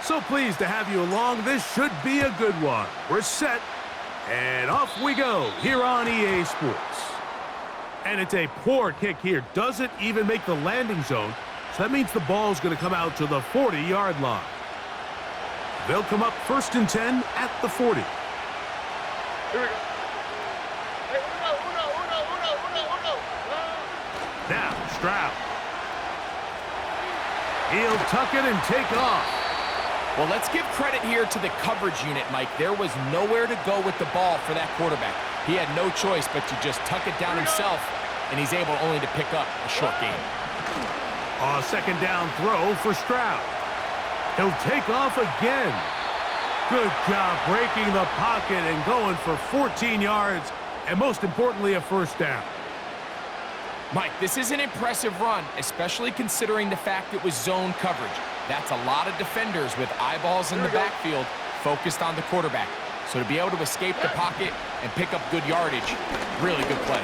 So pleased to have you along. This should be a good one. We're set, and off we go here on EA Sports. And it's a poor kick here. Doesn't even make the landing zone, so that means the ball's going to come out to the 40-yard line. They'll come up 1st and 10 at the 40. Here we go. Now, Stroud. He'll tuck it and take off. Well, let's give credit here to the coverage unit, Mike. There was nowhere to go with the ball for that quarterback. He had no choice but to just tuck it down himself, and he's able only to pick up a short gain. A 2nd down throw for Stroud. He'll take off again. Good job breaking the pocket and going for 14 yards, and most importantly, a 1st down. Mike, this is an impressive run, especially considering the fact it was zone coverage. That's a lot of defenders with eyeballs in the backfield focused on the quarterback. So to be able to escape the pocket and pick up good yardage, really good play.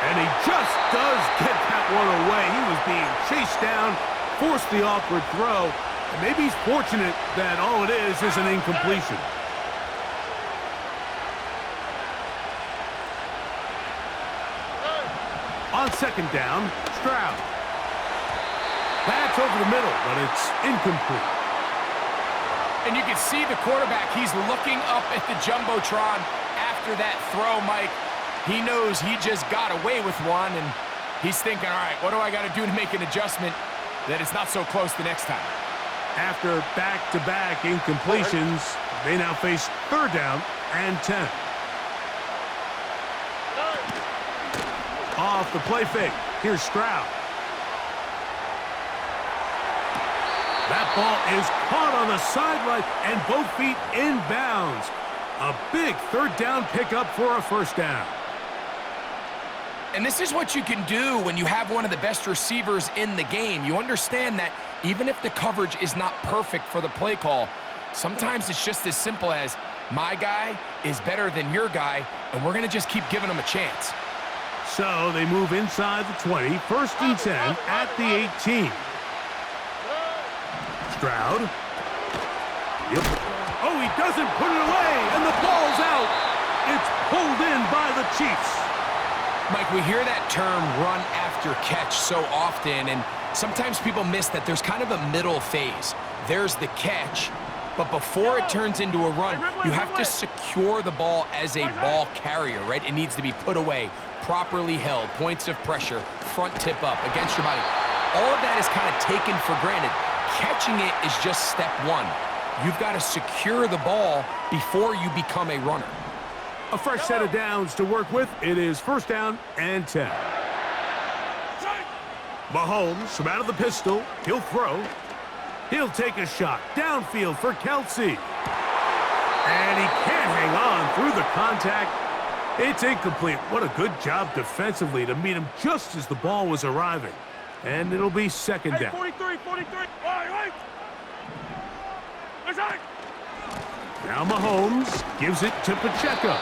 And he just does get that one away. He was being chased down, forced the awkward throw, and maybe he's fortunate that all it is an incompletion. On 2nd down, Stroud. That's over the middle, but it's incomplete. And you can see the quarterback, he's looking up at the Jumbotron after that throw, Mike. He knows he just got away with one, and he's thinking, all right, what do I got to do to make an adjustment that it's not so close the next time? After back-to-back incompletions, they now face 3rd down and 10. Off the play fake, here's Stroud. That ball is caught on the sideline and both feet inbounds. A big 3rd down pickup for a 1st down. And this is what you can do when you have one of the best receivers in the game. You understand that even if the coverage is not perfect for the play call, sometimes it's just as simple as my guy is better than your guy, and we're going to just keep giving him a chance. So they move inside the 20, 1st and 10 at the 18. Stroud. Yep. Oh, he doesn't put it away, and the ball's out. It's pulled in by the Chiefs. Mike, we hear that term run after catch so often, and sometimes people miss that there's kind of a middle phase. There's the catch, but before it turns into a run, you have to secure the ball as a ball carrier, right? It needs to be put away, properly held, points of pressure, front tip up against your body. All of that is kind of taken for granted. Catching it is just step one. You've got to secure the ball before you become a runner. A fresh set of downs to work with. It is 1st down and 10. Mahomes from out of the pistol. He'll throw. He'll take a shot downfield for Kelsey. And he can't hang on through the contact. It's incomplete. What a good job defensively to meet him just as the ball was arriving. And it'll be 2nd down. 43. Right. Now Mahomes gives it to Pacheco.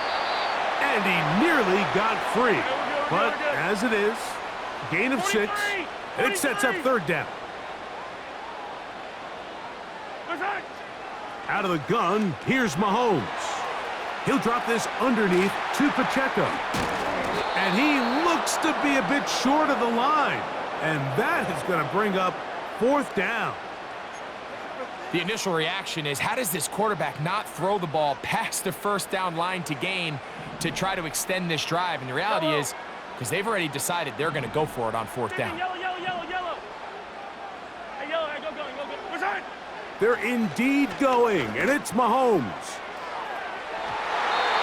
And he nearly got free. But as it is, gain of 6. And it sets up 3rd down. Out of the gun, here's Mahomes. He'll drop this underneath to Pacheco. And he looks to be a bit short of the line. And that is going to bring up 4th down. The initial reaction is, how does this quarterback not throw the ball past the 1st down line to gain to try to extend this drive? And the reality is, because they've already decided they're going to go for it on 4th down. Yellow. Hey, yellow, go. They're indeed going, and it's Mahomes.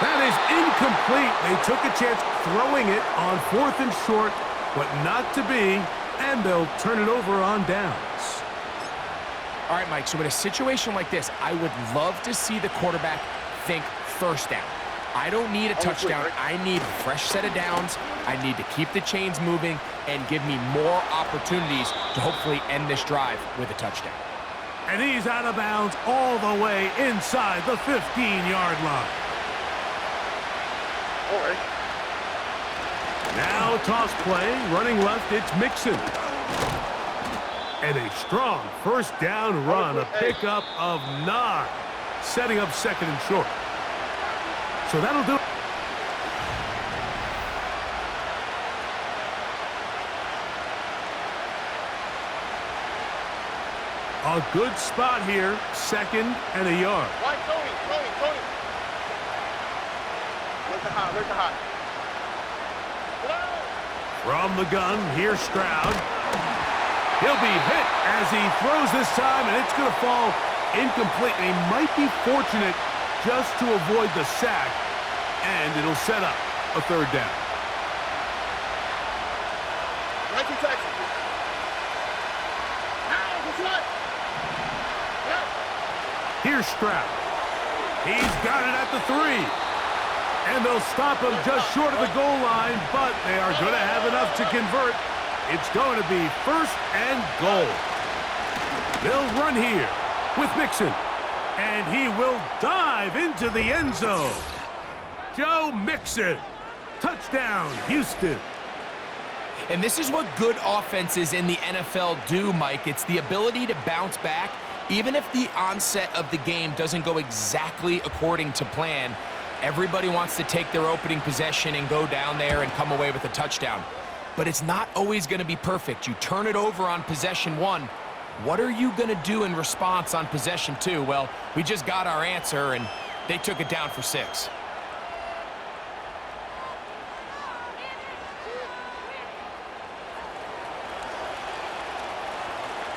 That is incomplete. They took a chance throwing it on 4th and short, but not to be, and they'll turn it over on downs. All right, Mike, so in a situation like this, I would love to see the quarterback think 1st down. I don't need a touchdown. I need a fresh set of downs. I need to keep the chains moving and give me more opportunities to hopefully end this drive with a touchdown. And he's out of bounds all the way inside the 15-yard line. All right. Now toss play, running left, it's Mixon. And a strong first down run, a pickup of 9, setting up second and short. So that'll do it. A good spot here, 2nd and a yard. Why, Tony? Where's the hot? From the gun, here's Stroud. He'll be hit as he throws this time, and it's going to fall incomplete. And he might be fortunate just to avoid the sack, and it'll set up a 3rd down. Right to Texas. Here's Stroud. He's got it at the 3. And they'll stop him just short of the goal line, but they are going to have enough to convert. It's going to be 1st and goal. They'll run here with Mixon. And he will dive into the end zone. Joe Mixon. Touchdown, Houston. And this is what good offenses in the NFL do, Mike. It's the ability to bounce back, even if the onset of the game doesn't go exactly according to plan. Everybody wants to take their opening possession and go down there and come away with a touchdown. But it's not always going to be perfect. You turn it over on possession 1. What are you going to do in response on possession 2? Well, we just got our answer, and they took it down for 6.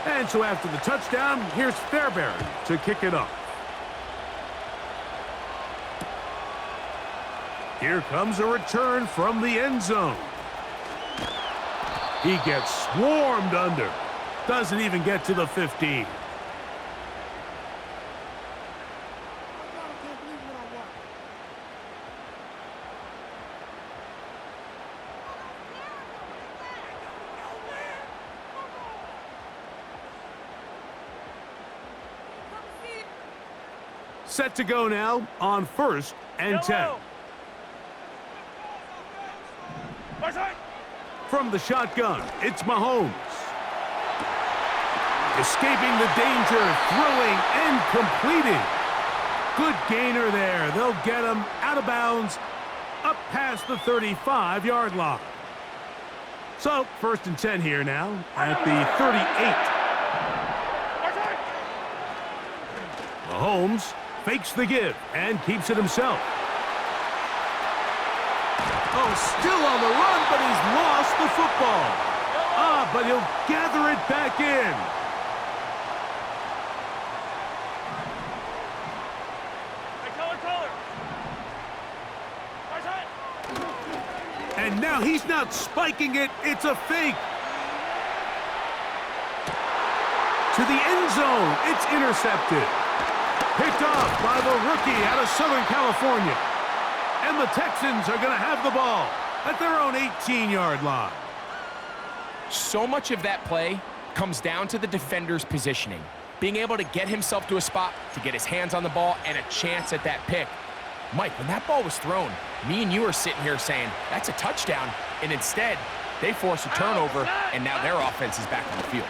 And so after the touchdown, here's Fairbairn to kick it off. Here comes a return from the end zone. He gets swarmed under. Doesn't even get to the 15. Set to go now on 1st and 10. From the shotgun, it's Mahomes. Escaping the danger, throwing and completing. Good gainer there. They'll get him out of bounds, up past the 35-yard line. So, 1st and 10 here now at the 38. Mahomes fakes the give and keeps it himself. Oh, still on the run, but he's lost the football. But he'll gather it back in. And now he's not spiking it, it's a fake. To the end zone, it's intercepted. Picked off by the rookie out of Southern California. And the Texans are going to have the ball at their own 18-yard line. So much of that play comes down to the defender's positioning. Being able to get himself to a spot, to get his hands on the ball, and a chance at that pick. Mike, when that ball was thrown, me and you are sitting here saying, that's a touchdown. And instead, they force a turnover, and now their offense is back on the field.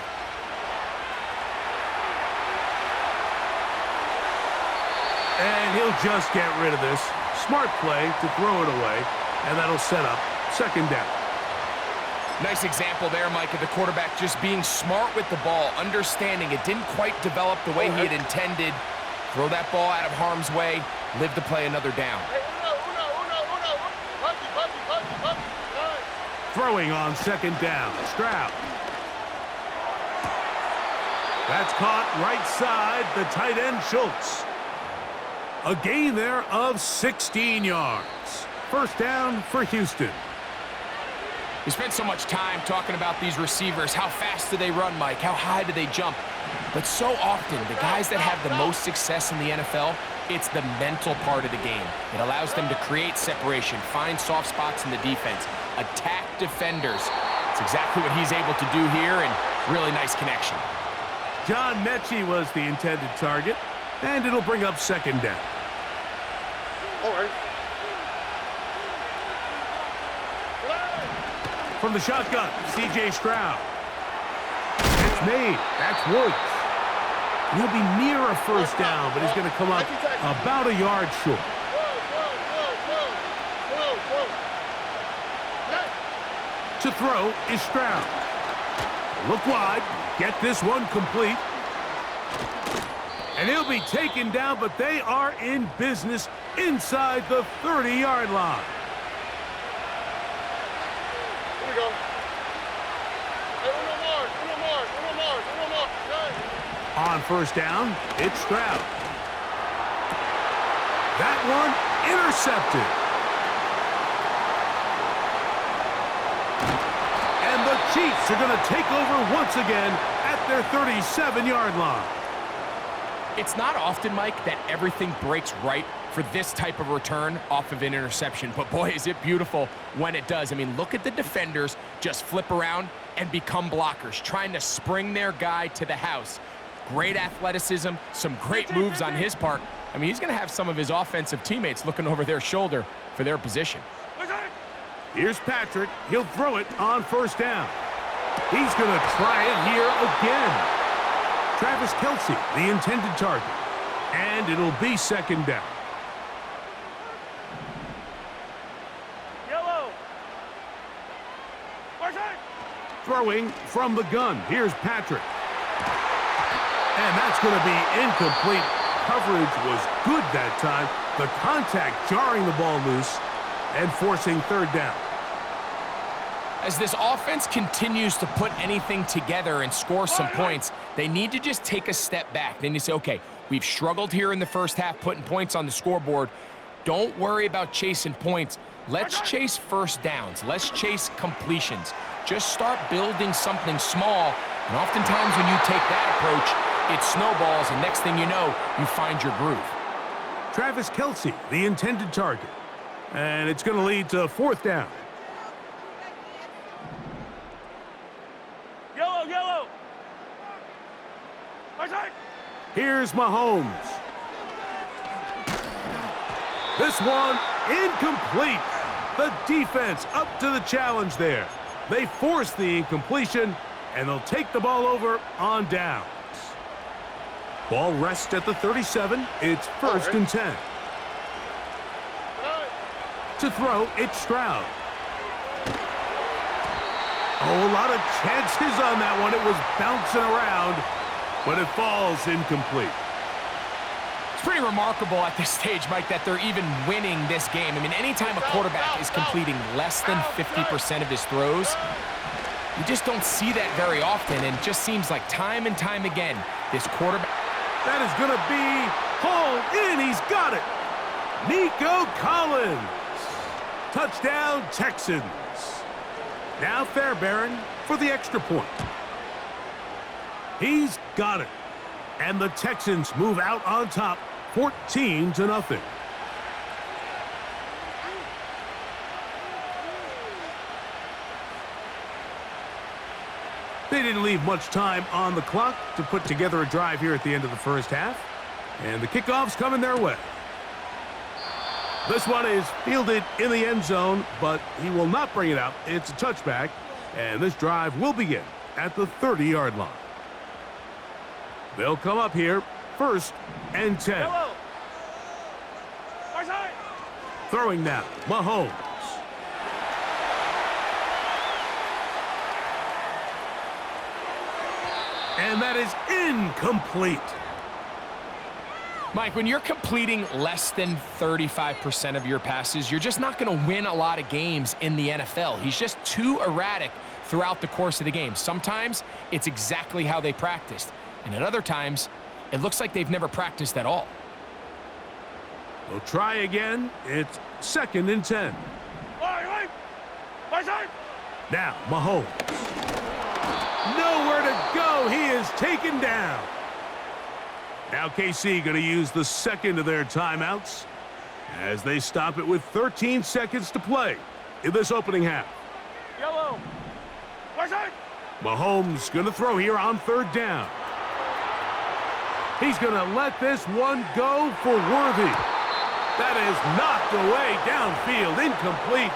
And he'll just get rid of this. Smart play to throw it away, and that'll set up 2nd down. Nice example there, Mike, of the quarterback just being smart with the ball, understanding it didn't quite develop the way he had intended. Throw that ball out of harm's way, live to play another down. Throwing on 2nd down, Stroud. That's caught right side, the tight end Schultz. A gain there of 16 yards. 1st down for Houston. We spent so much time talking about these receivers. How fast do they run, Mike? How high do they jump? But so often, the guys that have the most success in the NFL, it's the mental part of the game. It allows them to create separation, find soft spots in the defense, attack defenders. It's exactly what he's able to do here, and really nice connection. John Mechie was the intended target, and it'll bring up 2nd down. All right. From the shotgun, C.J. Stroud. And It's made. That's Woods. And he'll be near a first down, but he's going to come up about a yard short. To throw is Stroud. Look wide. Get this one complete. And he'll be taken down, but they are in business inside the 30-yard line. Here we go. Hey, one more. On first down, it's Stroud. That one intercepted. And the Chiefs are going to take over once again at their 37-yard line. It's not often, Mike, that everything breaks right for this type of return off of an interception. But, boy, is it beautiful when it does. I mean, look at the defenders just flip around and become blockers, trying to spring their guy to the house. Great athleticism, some great moves on his part. I mean, he's going to have some of his offensive teammates looking over their shoulder for their position. Here's Patrick. He'll throw it on first down. He's going to try it here again. Travis Kelce, the intended target. And it'll be second down. Yellow. Throwing from the gun. Here's Patrick. And that's going to be incomplete. Coverage was good that time. The contact jarring the ball loose and forcing third down. As this offense continues to put anything together and score some points, they need to just take a step back. Then you say, okay, we've struggled here in the first half putting points on the scoreboard. Don't worry about chasing points. Let's chase first downs. Let's chase completions. Just start building something small. And oftentimes when you take that approach, it snowballs, and next thing you know, you find your groove. Travis Kelce, the intended target. And it's going to lead to fourth down. Yellow. Here's Mahomes. This one incomplete. The defense up to the challenge there. They force the incompletion, and they'll take the ball over on downs. Ball rests at the 37. It's first and 10. To throw, it's Stroud. Oh, a lot of chances on that one. It was bouncing around, but it falls incomplete. It's pretty remarkable at this stage, Mike, that they're even winning this game. I mean, anytime a quarterback is completing less than 50% of his throws, you just don't see that very often, and it just seems like time and time again, this quarterback... That is going to be hauled in. He's got it. Nico Collins. Touchdown, Texans. Now Fairbairn for the extra point. He's got it. And the Texans move out on top, 14-0. They didn't leave much time on the clock to put together a drive here at the end of the first half. And the kickoff's coming their way. This one is fielded in the end zone, but he will not bring it out. It's a touchback, and this drive will begin at the 30-yard line. They'll come up here, first and 10. Throwing now, Mahomes. And that is incomplete. Mike, when you're completing less than 35% of your passes, you're just not going to win a lot of games in the NFL. He's just too erratic throughout the course of the game. Sometimes it's exactly how they practiced, and at other times, it looks like they've never practiced at all. We'll try again. It's second and 10. Now, Mahomes. Nowhere to go. He is taken down. Now KC going to use the second of their timeouts as they stop it with 13 seconds to play in this opening half. Yellow. Mahomes going to throw here on third down. He's going to let this one go for Worthy. That is knocked away downfield, incomplete.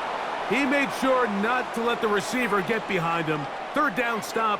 He made sure not to let the receiver get behind him. Third down stop,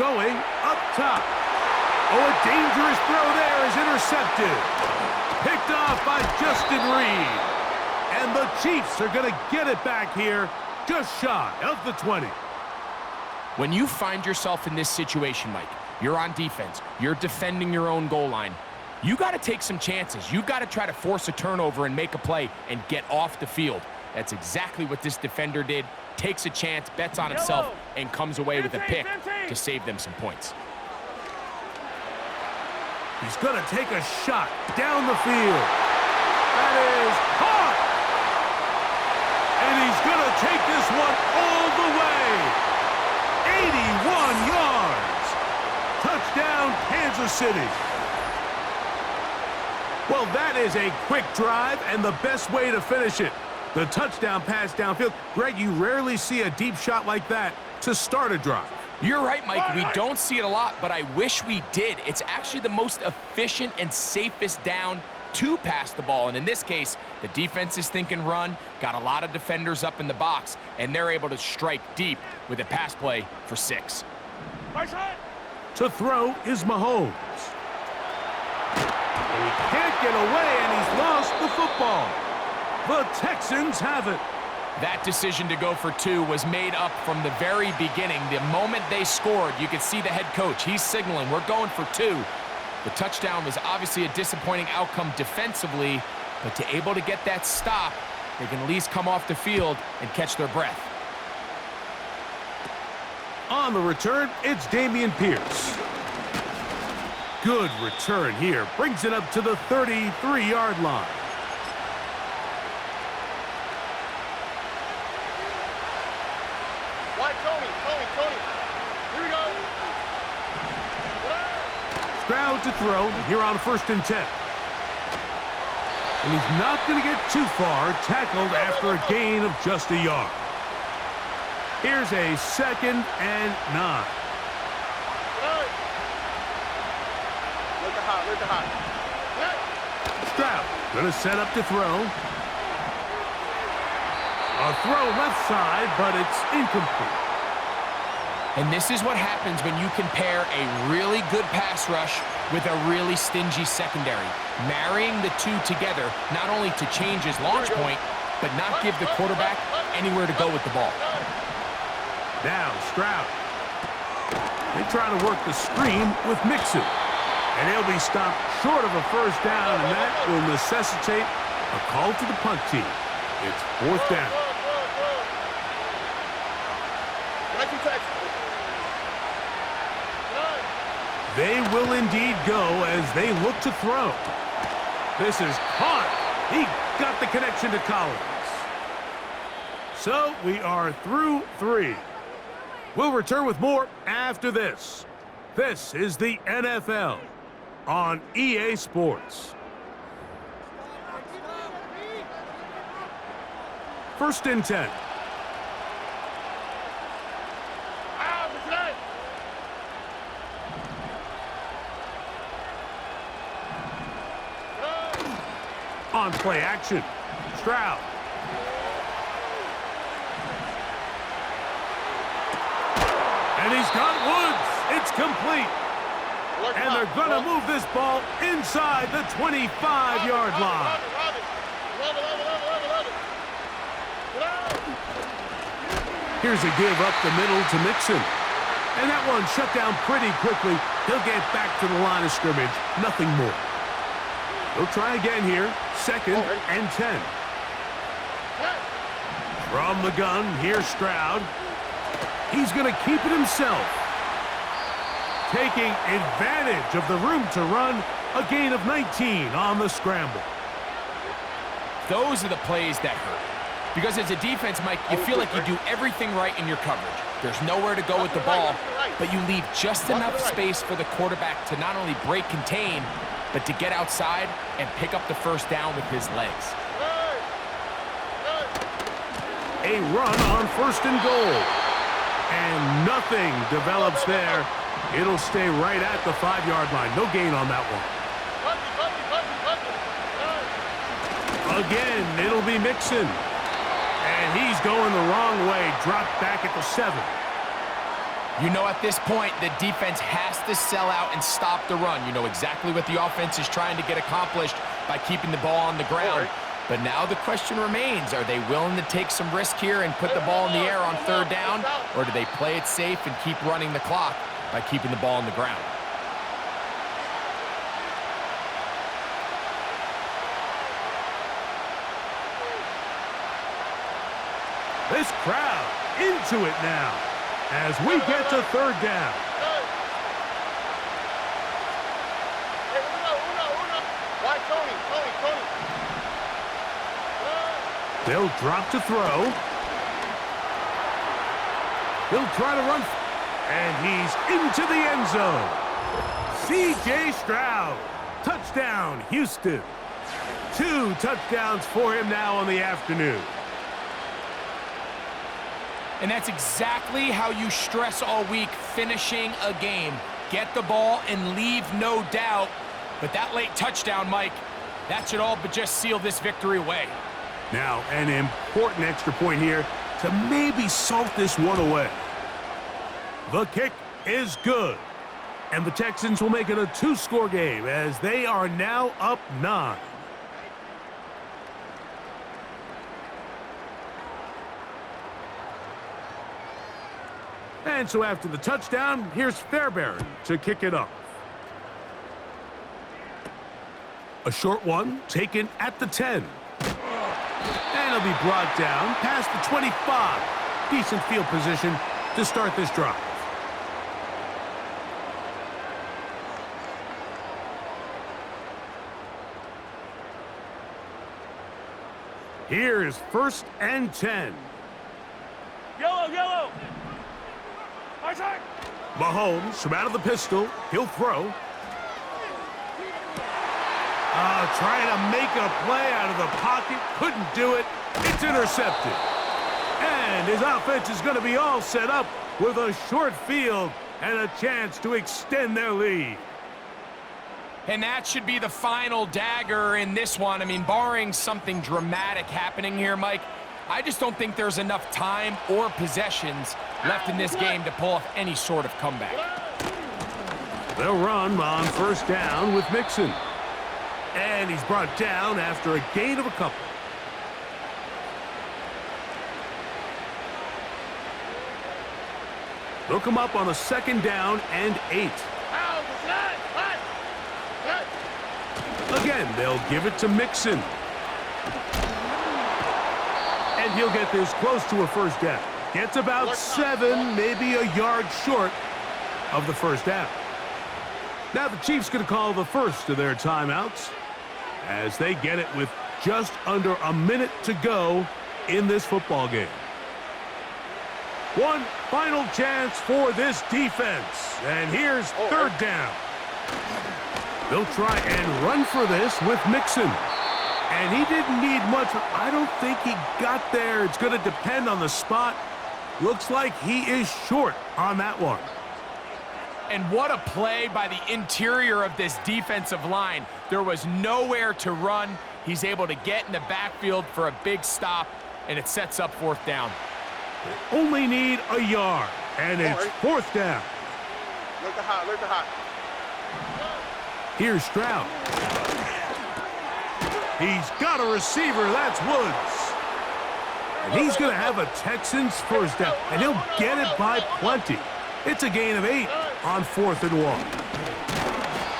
going up top. Oh, a dangerous throw there is intercepted. Picked off by Justin Reed. And the Chiefs are going to get it back here just shy of the 20. When you find yourself in this situation, Mike, you're on defense, you're defending your own goal line, you got to take some chances. You got to try to force a turnover and make a play and get off the field. That's exactly what this defender did. Takes a chance, bets on himself, and comes away with a pick to save them some points. He's going to take a shot down the field. That is caught. And he's going to take this one all the way. 81 yards. Touchdown, Kansas City. Well, that is a quick drive and the best way to finish it. The touchdown pass downfield. Greg, you rarely see a deep shot like that to start a drive. You're right, Mike. We don't see it a lot, but I wish we did. It's actually the most efficient and safest down to pass the ball. And in this case, the defense is thinking run, got a lot of defenders up in the box, and they're able to strike deep with a pass play for 6. To throw is Mahomes. And he can't get away, and he's lost the football. The Texans have it. That decision to go for 2 was made up from the very beginning. The moment they scored, you could see the head coach. He's signaling, we're going for 2. The touchdown was obviously a disappointing outcome defensively, but to able to get that stop, they can at least come off the field and catch their breath. On the return, it's Dameon Pierce. Good return here. Brings it up to the 33-yard line. Tony. Here we go. Stroud to throw here on 1st and 10. And he's not going to get too far, tackled after a gain of just a yard. Here's a 2nd and 9. Look at hot. Stroud going to set up to throw. A throw left side, but it's incomplete. And this is what happens when you compare a really good pass rush with a really stingy secondary. Marrying the two together, not only to change his launch point, but not give the quarterback anywhere to go with the ball. Now Stroud. They try to work the screen with Mixon. And he'll be stopped short of a 1st down, and that will necessitate a call to the punt team. It's 4th down. They will indeed go as they look to throw. This is caught. He got the connection to Collins. So we are through 3. We'll return with more after this. This is the NFL on EA Sports. 1st and 10. On play action, Stroud. And he's got Woods. It's complete. And they're going to move this ball inside the 25-yard line. Here's a give up the middle to Mixon. And that one shut down pretty quickly. He'll get back to the line of scrimmage. Nothing more. He'll try again here. 2nd and 10. From the gun, here's Stroud. He's going to keep it himself. Taking advantage of the room to run. A gain of 19 on the scramble. Those are the plays that hurt. Because as a defense, Mike, you feel like you do everything right in your coverage. There's nowhere to go with the ball, but you leave just enough space for the quarterback to not only break contain, but to get outside and pick up the 1st down with his legs. A run on 1st and goal. And nothing develops there. It'll stay right at the 5-yard line. No gain on that one. Again, it'll be Mixon. And he's going the wrong way. Dropped back at the 7. You know at this point, the defense has to sell out and stop the run. You know exactly what the offense is trying to get accomplished by keeping the ball on the ground. But now the question remains, are they willing to take some risk here and put the ball in the air on third down? Or do they play it safe and keep running the clock by keeping the ball on the ground? This crowd into it now as we get to third down. They'll drop to throw. He'll try to run, and he's into the end zone. C.J. Stroud, touchdown, Houston. 2 touchdowns for him now on the afternoon. And that's exactly how you stress all week, finishing a game. Get the ball and leave no doubt. But that late touchdown, Mike, that should all but just seal this victory away. Now, an important extra point here to maybe salt this one away. The kick is good. And the Texans will make it a 2-score game as they are now up 9. And so after the touchdown, here's Fairbairn to kick it off. A short one taken at the 10. And it'll be brought down past the 25. Decent field position to start this drive. Here is 1st and 10. Yellow. Mahomes from out of the pistol. He'll throw. Trying to make a play out of the pocket. Couldn't do it. It's intercepted. And his offense is going to be all set up with a short field and a chance to extend their lead. And that should be the final dagger in this one. I mean, barring something dramatic happening here, Mike, I just don't think there's enough time or possessions left in this game to pull off any sort of comeback. They'll run on 1st down with Mixon. And he's brought down after a gain of a couple. They'll come up on a 2nd down and 8. Again, they'll give it to Mixon. And he'll get this close to a 1st down. Gets about 7, maybe a yard short of the 1st down. Now the Chiefs going to call the first of their timeouts as they get it with just under a minute to go in this football game. One final chance for this defense. And here's 3rd down. They'll try and run for this with Mixon. And he didn't need much. I don't think he got there. It's going to depend on the spot. Looks like he is short on that one. And what a play by the interior of this defensive line. There was nowhere to run. He's able to get in the backfield for a big stop, and it sets up 4th down. They only need a yard, and it's 4th down. Look the hot. Here's Stroud. He's got a receiver. That's Woods. And he's going to have a Texans 1st down, and he'll get it by plenty. It's a gain of 8 on 4th and 1.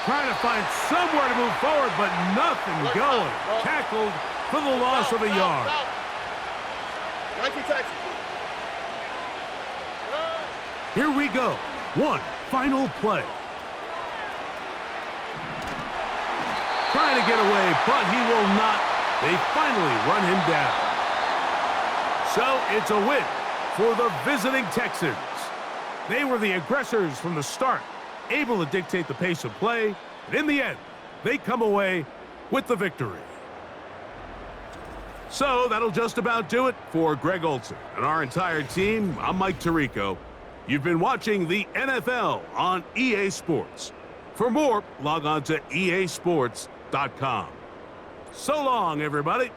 Trying to find somewhere to move forward, but nothing going. Tackled for the loss of a yard. Here we go. One final play. Trying to get away, but he will not. They finally run him down. So it's a win for the visiting Texans. They were the aggressors from the start, able to dictate the pace of play, and in the end, they come away with the victory. So that'll just about do it for Greg Olson and our entire team. I'm Mike Tirico. You've been watching the NFL on EA Sports. For more, log on to easports.com. So long, everybody.